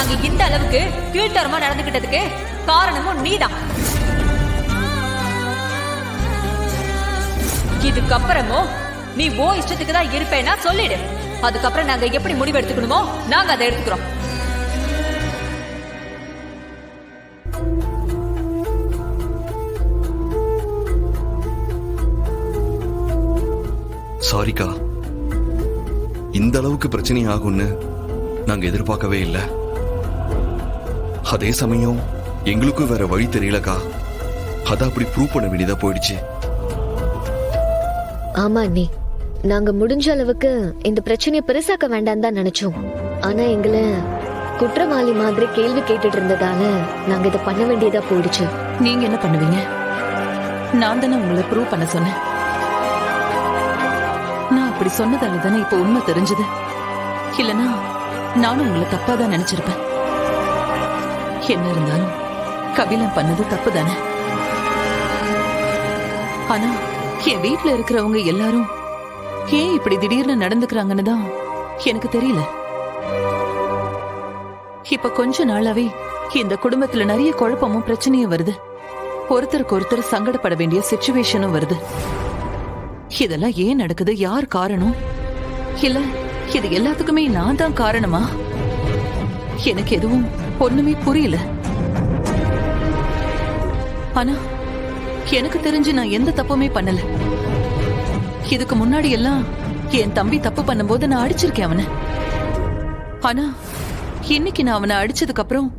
நாங்க இந்த அளவுக்கு கீழ்த்தரமா நடந்துகிட்டதுக்கு காரணமும் நீதான். இதுக்கப்புறமும் நீ ஓ இஷ்டத்துக்கு தான் இருப்பேன்னா சொல்லிடு. அதுக்கப்புறம் நாங்க எப்படி முடிவு எடுத்துக்கணுமோ நாங்க அதை எடுத்துக்கிறோம். சாரிக்கா, இந்த அளவுக்கு பிரச்சனை ஆகும்னு நாங்க எதிர்பார்க்கவே இல்லை. அதே சமயம் எங்களுக்கும் வேற வழி தெரியலக்கா. அத அப்படி ப்ரூவ் பண்ண வேண்டியதா போயிடுச்சு. ஆமா அண்ணி, நாங்க முடிஞ்ச அளவுக்கு இந்த பிரச்சனையை பெருசாக்க வேண்டாம் தான் நினைச்சோம். ஆனா எங்களை குற்றவாளி மாதிரி கேள்வி கேட்டுட்டு இருந்ததால நாங்க இதை பண்ண வேண்டியதா போயிடுச்சு. நீங்க என்ன பண்ணுவீங்க? நான் தானே உங்களை ப்ரூவ் பண்ண சொன்னேன். நான் அப்படி சொன்னதால தானே இப்ப உண்மை தெரிஞ்சது. இல்லனா நானும் உங்களை தப்பா தான் நினைச்சிருப்பேன். என்ன இருந்தாலும் கபிலன் பண்ணது தப்பு தானே. ஆனா என் வீட்டுல இருக்கிறவங்க எல்லாரும் ஏன் இப்படி திடீர்னு நடந்துக்கிறாங்கன்னு தான் எனக்கு தெரியல. இப்ப கொஞ்ச நாளாவே இந்த குடும்பத்துல நிறைய குழப்பமும் பிரச்சனையும் வருது. ஒருத்தருக்கு ஒருத்தர் சங்கடப்பட வேண்டிய சிச்சுவேஷனும் வருது. இதெல்லாம் ஏன் நடக்குது? யார் காரணம்? இல்ல இது எல்லாத்துக்குமே நான் தான் காரணமா? எனக்கு எதுவும் ஒண்ணுமே புரியல. ஆனா எனக்கு தெரிஞ்சு நான் எந்த தப்புமே பண்ணல. இதுக்கு முன்னாடி எல்லாம் என் தம்பி தப்பு பண்ணும்போது நான் அடிச்சிருக்கேன் அவனை. ஆனா இன்னைக்கு நான் அவனை அடிச்சதுக்கு அப்புறம்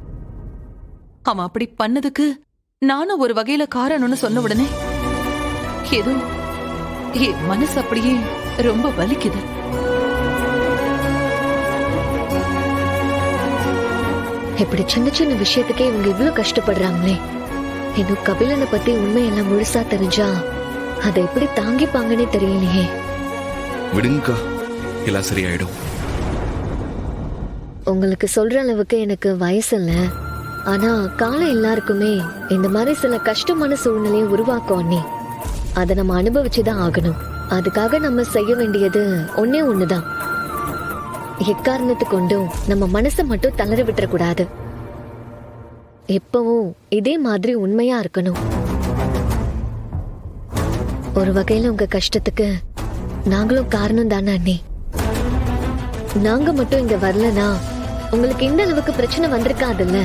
அவன் அப்படி பண்ணதுக்கு நானும் ஒரு வகையில காரணம்னு சொன்ன உடனே ஏதோ என் மனசு அப்படியே ரொம்ப வலிக்குது. இப்படி சின்ன சின்ன விஷயத்துக்கே இவங்க இவ்வளவு கஷ்டப்படுறாங்களே. இன்னும் கபிலனை பத்தி உண்மையெல்லாம் முழுசா தெரிஞ்சா அதை எப்படி தாங்கிப்பாங்கன்னே தெரியலையே. விடுங்கக்கா, எல்லாம் சரியாயிடும். உங்களுக்கு சொல்ற அளவுக்கு எனக்கு வயசு இல்ல. ஆனா காலம் எல்லாருக்குமே இந்த மாதிரி சில கஷ்டமான சூழ்நிலையை உருவாக்கும் அண்ணி. அதை நம்ம அனுபவிச்சுதான் ஆகணும். அதுக்காக நம்ம செய்ய வேண்டியது ஒன்னே ஒண்ணுதான். எக்காரணத்து கொண்டும் நம்ம மனசை மட்டும் தளர விட்டுற கூடாது. எப்பவும் இதே மாதிரி உண்மையா இருக்கணும். ஒரு வகையில உங்க கஷ்டத்துக்கு நாங்களும் காரணம் தானே அண்ணி. நாங்க மட்டும் இங்க வரலனா உங்களுக்கு இந்த அளவுக்கு பிரச்சனை வந்திருக்காதுல்ல.